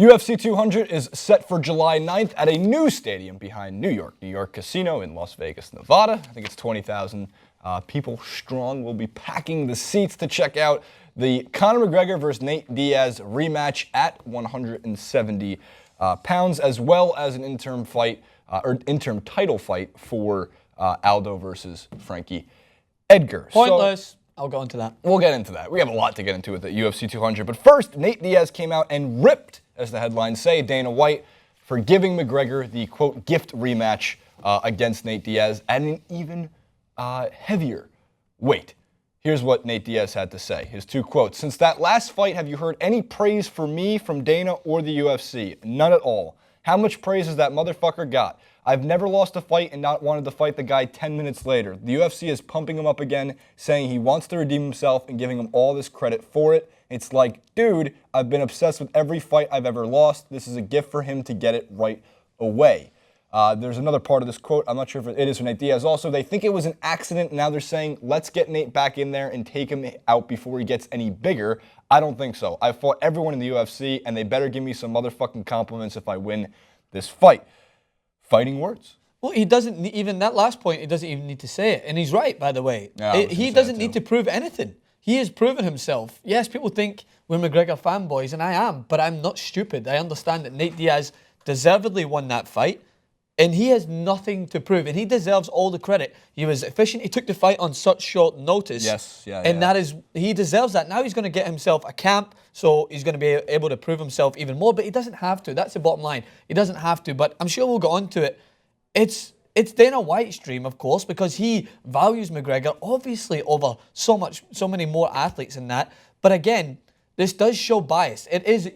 UFC 200 is set for July 9th at a new stadium behind New York Casino in Las Vegas, Nevada. I think it's 20,000 people strong. Will be packing the seats to check out the Conor McGregor versus Nate Diaz rematch at 170 pounds, as well as an interim fight or interim title fight for Aldo versus Frankie Edgar. Pointless. I'll go into that. We'll get into that. We have a lot to get into with the UFC 200. But first, Nate Diaz came out and ripped, as the headlines say, Dana White for giving McGregor the, quote, gift rematch against Nate Diaz at an even heavier weight. Here's what Nate Diaz had to say. His two quotes. "Since that last fight, have you heard any praise for me from Dana or the UFC? None at all. How much praise has that motherfucker got? I've never lost a fight and not wanted to fight the guy 10 minutes later. The UFC is pumping him up again, saying he wants to redeem himself and giving him all this credit for it. It's like, dude, I've been obsessed with every fight I've ever lost. This is a gift for him to get it right away." There's another part of this quote. I'm not sure if it is for Nate Diaz also. "They think it was an accident. Now they're saying, let's get Nate back in there and take him out before he gets any bigger. I don't think so. I've fought everyone in the UFC, and they better give me some motherfucking compliments if I win this fight." Fighting words. Well, he doesn't, even that last point, he doesn't even need to say it. And he's right, by the way. Yeah, he doesn't need to prove anything. He has proven himself. Yes, people think we're McGregor fanboys, and I am, but I'm not stupid. I understand that Nate Diaz deservedly won that fight, and he has nothing to prove, and he deserves all the credit. He was efficient. He took the fight on such short notice. Yes, and that is, he deserves that. Now he's going to get himself a camp, so he's going to be able to prove himself even more, but he doesn't have to. That's the bottom line. He doesn't have to, but I'm sure we'll go on to it. It's Dana White's dream, of course, because he values McGregor, obviously, over so many more athletes than that. But again, this does show bias. It is It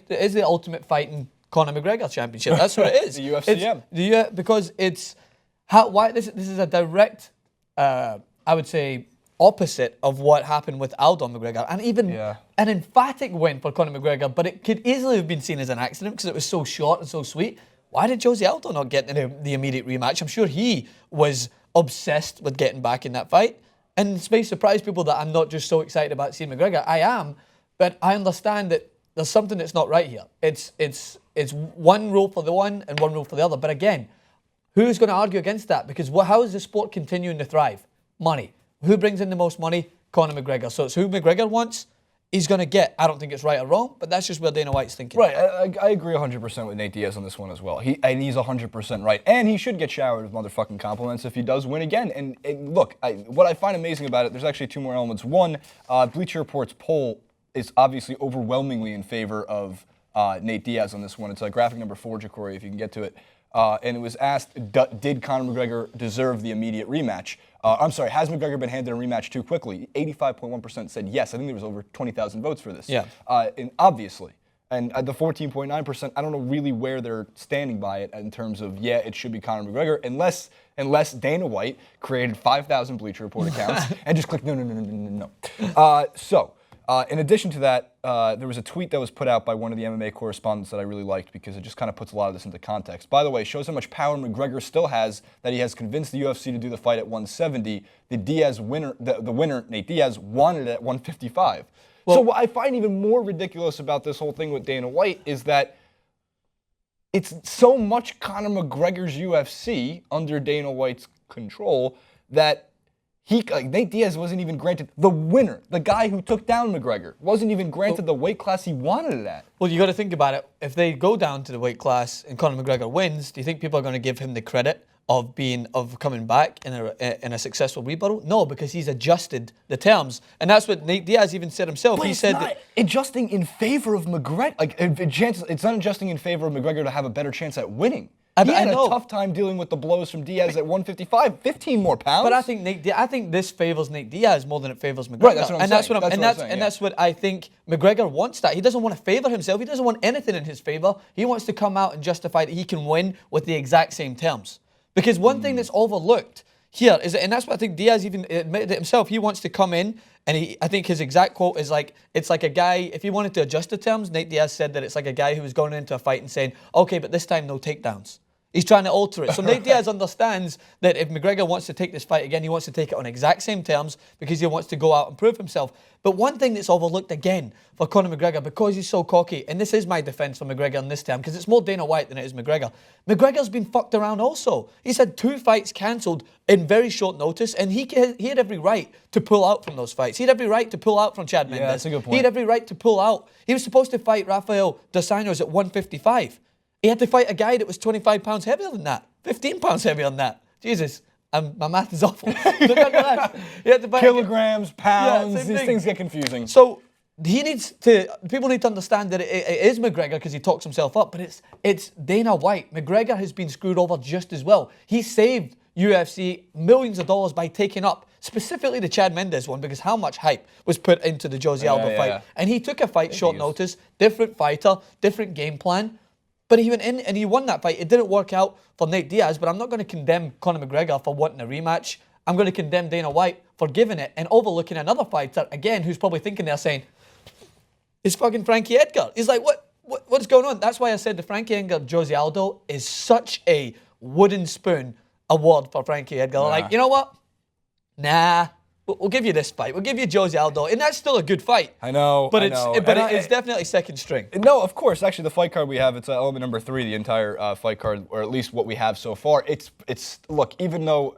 is the ultimate fighting Conor McGregor championship. That's what it is. The UFCM. Because it's why this is a direct, I would say, opposite of what happened with Aldo McGregor, and even an emphatic win for Conor McGregor. But it could easily have been seen as an accident because it was so short and so sweet. Why did Jose Aldo not get the immediate rematch? I'm sure he was obsessed with getting back in that fight. And it may surprise people that I'm not just so excited about seeing McGregor. I am, but I understand that there's something that's not right here. It's one rule for the one and one rule for the other. But again, who's going to argue against that? Because how is the sport continuing to thrive? Money. Who brings in the most money? Conor McGregor. So it's who McGregor wants, he's going to get. I don't think it's right or wrong, but that's just where Dana White's thinking. Right, I agree 100% with Nate Diaz on this one as well. He's 100% right. And he should get showered with motherfucking compliments if he does win again. And look, what I find amazing about it, there's actually two more elements. One, Bleacher Report's poll is obviously overwhelmingly in favor of Nate Diaz on this one. It's graphic number 4, Jacory, if you can get to it. And it was asked, did Conor McGregor deserve the immediate rematch? I'm sorry, has McGregor been handed a rematch too quickly? 85.1% said yes. I think there was over 20,000 votes for this. Yeah. And obviously. And the 14.9%, I don't know really where they're standing by it in terms of, yeah, it should be Conor McGregor, unless Dana White created 5,000 Bleacher Report accounts and just clicked no. In addition to that, there was a tweet that was put out by one of the MMA correspondents that I really liked because it just kind of puts a lot of this into context. By the way, shows how much power McGregor still has that he has convinced the UFC to do the fight at 170. The Diaz winner, the winner, Nate Diaz, wanted it at 155. So what I find even more ridiculous about this whole thing with Dana White is that it's so much Conor McGregor's UFC under Dana White's control that Nate Diaz wasn't even granted the winner, the guy who took down McGregor, wasn't even granted the weight class he wanted it at. Well, you got to think about it. If they go down to the weight class and Conor McGregor wins, do you think people are going to give him the credit of coming back in a successful rebuttal? No, because he's adjusted the terms, and that's what Nate Diaz even said himself. But he it's said not that adjusting in favor of McGregor. It's not adjusting in favor of McGregor to have a better chance at winning. He had a tough time dealing with the blows from Diaz at 155, 15 more pounds. But I think this favors Nate Diaz more than it favors McGregor. Right, that's what I'm saying. And that's what I think McGregor wants. That he doesn't want to favor himself. He doesn't want anything in his favor. He wants to come out and justify that he can win with the exact same terms. Because one thing that's overlooked here is, and that's what I think Diaz even admitted it himself. He wants to come in, and I think his exact quote is it's like a guy. If he wanted to adjust the terms, Nate Diaz said that it's like a guy who was going into a fight and saying, "Okay, but this time no takedowns." He's trying to alter it. So Nate Diaz understands that if McGregor wants to take this fight again, he wants to take it on exact same terms because he wants to go out and prove himself. But one thing that's overlooked again for Conor McGregor, because he's so cocky, and this is my defence for McGregor in this term, because it's more Dana White than it is McGregor. McGregor's been fucked around also. He's had 2 fights cancelled in very short notice, and he had every right to pull out from those fights. He had every right to pull out from Chad Mendes. Yeah, that's a good point. He had every right to pull out. He was supposed to fight Rafael Dos Anjos at 155. He had to fight a guy that was 25 pounds heavier than that, 15 pounds heavier than that. Jesus, my math is awful. But nonetheless, he had to fight kilograms, pounds, same these thing. things get confusing. So people need to understand that it is McGregor because he talks himself up, but it's Dana White. McGregor has been screwed over just as well. He saved UFC millions of dollars by taking up specifically the Chad Mendes one, because how much hype was put into the Jose Aldo fight. And he took a fight short notice, different fighter, different game plan. But he went in and he won that fight. It didn't work out for Nate Diaz, but I'm not going to condemn Conor McGregor for wanting a rematch. I'm going to condemn Dana White for giving it and overlooking another fighter, again, who's probably thinking they're saying, it's fucking Frankie Edgar. He's like, what's going on? That's why I said the Frankie Edgar Jose Aldo is such a wooden spoon award for Frankie Edgar. Nah. Like, you know what? Nah. We'll give you this fight. We'll give you Jose Aldo. And that's still a good fight. I know. But I it's definitely second string. No, of course. Actually, the fight card we have, it's element number 3, the entire fight card, or at least what we have so far. It's look, even though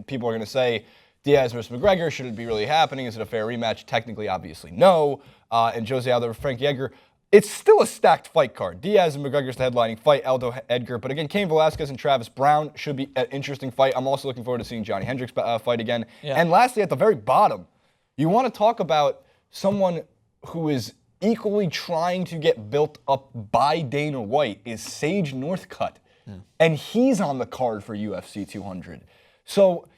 people are going to say Diaz versus McGregor, should it be really happening? Is it a fair rematch? Technically, obviously, no. And Jose Aldo versus Frankie Edgar, it's still a stacked fight card. Diaz and McGregor's the headlining fight, Aldo, Edgar. But again, Cain Velasquez and Travis Brown should be an interesting fight. I'm also looking forward to seeing Johnny Hendricks fight again. Yeah. And lastly, at the very bottom, you want to talk about someone who is equally trying to get built up by Dana White is Sage Northcutt. Yeah. And he's on the card for UFC 200. So,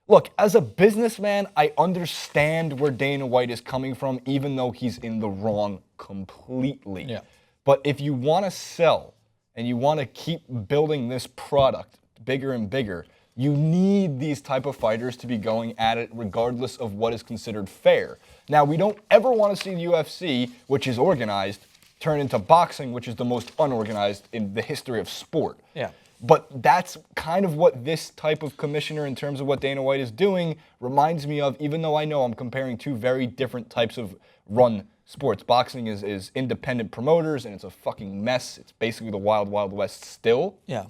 look, as a businessman, I understand where Dana White is coming from, even though he's in the wrong completely. Yeah. But if you want to sell and you want to keep building this product bigger and bigger, you need these type of fighters to be going at it regardless of what is considered fair. Now, we don't ever want to see the UFC, which is organized, turn into boxing, which is the most unorganized in the history of sport. Yeah. But that's kind of what this type of commissioner, in terms of what Dana White is doing, reminds me of, even though I know I'm comparing 2 very different types of run sports. Boxing is independent promoters, and it's a fucking mess. It's basically the wild, wild west still. Yeah.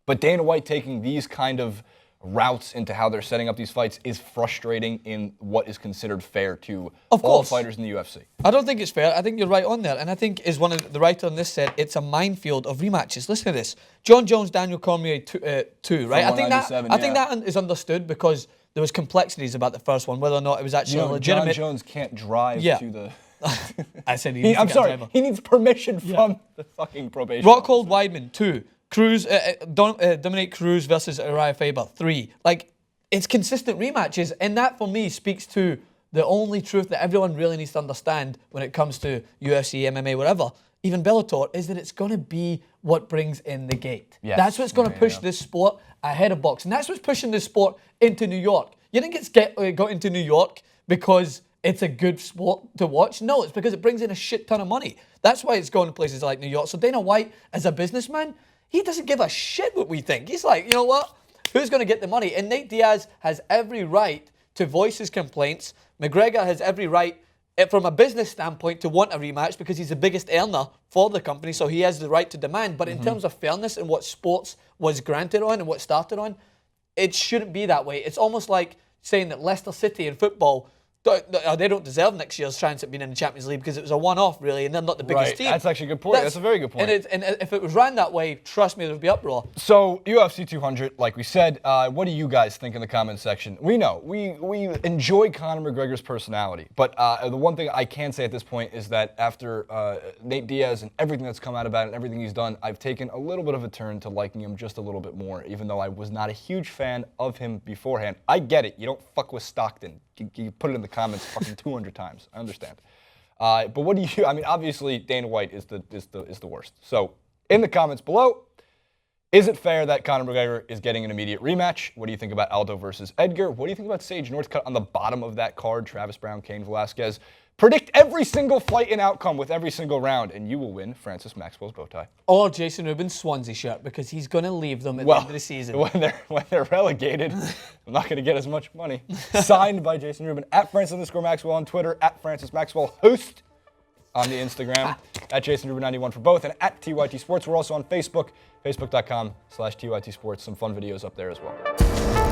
But Dana White taking these kind of routes into how they're setting up these fights is frustrating in what is considered fair to all fighters in the UFC. I don't think it's fair. I think you're right on there. And I think, as one of the writer on this said, it's a minefield of rematches. Listen to this. John Jones, Daniel Cormier 2, right? I think that is understood because there was complexities about the first one, whether or not it was actually legitimate. John Jones can't drive to the... I said he needs he needs permission from the fucking probation. Rockhold Weidman 2. Dominic Cruz versus Uriah Faber 3. Like, it's consistent rematches, and that for me speaks to the only truth that everyone really needs to understand when it comes to UFC, MMA, whatever, even Bellator, is that it's going to be what brings in the gate. Yes. That's what's going to push this sport ahead of boxing. That's what's pushing this sport into New York. You think it's got into New York because it's a good sport to watch? No, it's because it brings in a shit ton of money. That's why it's going to places like New York. So Dana White, as a businessman, he doesn't give a shit what we think. He's like, you know what? Who's going to get the money? And Nate Diaz has every right to voice his complaints. McGregor has every right, from a business standpoint, to want a rematch because he's the biggest earner for the company, so he has the right to demand. But in terms of fairness and what sports was granted on and what started on, it shouldn't be that way. It's almost like saying that Leicester City in football, they don't deserve next year's chance at being in the Champions League because it was a one-off, really, and they're not the biggest team. That's actually a good point. That's a very good point. And if it was ran that way, trust me, there would be uproar. So, UFC 200, like we said, what do you guys think in the comments section? We know. We enjoy Conor McGregor's personality, but the one thing I can say at this point is that after Nate Diaz and everything that's come out about it and everything he's done, I've taken a little bit of a turn to liking him just a little bit more, even though I was not a huge fan of him beforehand. I get it. You don't fuck with Stockton. You put it in the comments fucking 200 times. I understand. But what do you? I mean, obviously Dana White is the worst. So in the comments below, is it fair that Conor McGregor is getting an immediate rematch? What do you think about Aldo versus Edgar? What do you think about Sage Northcutt on the bottom of that card? Travis Brown, Cain Velasquez. Predict every single fight and outcome with every single round, and you will win Francis Maxwell's bow tie. Or Jason Rubin's Swansea shirt, because he's going to leave them at the end of the season. When they're relegated, I'm not going to get as much money. Signed by Jason Rubin, at Francis_Maxwell on Twitter, at Francis Maxwell Host on the Instagram, at Jason Rubin 91 for both, and at TYT Sports. We're also on Facebook, facebook.com/TYT Sports. Some fun videos up there as well.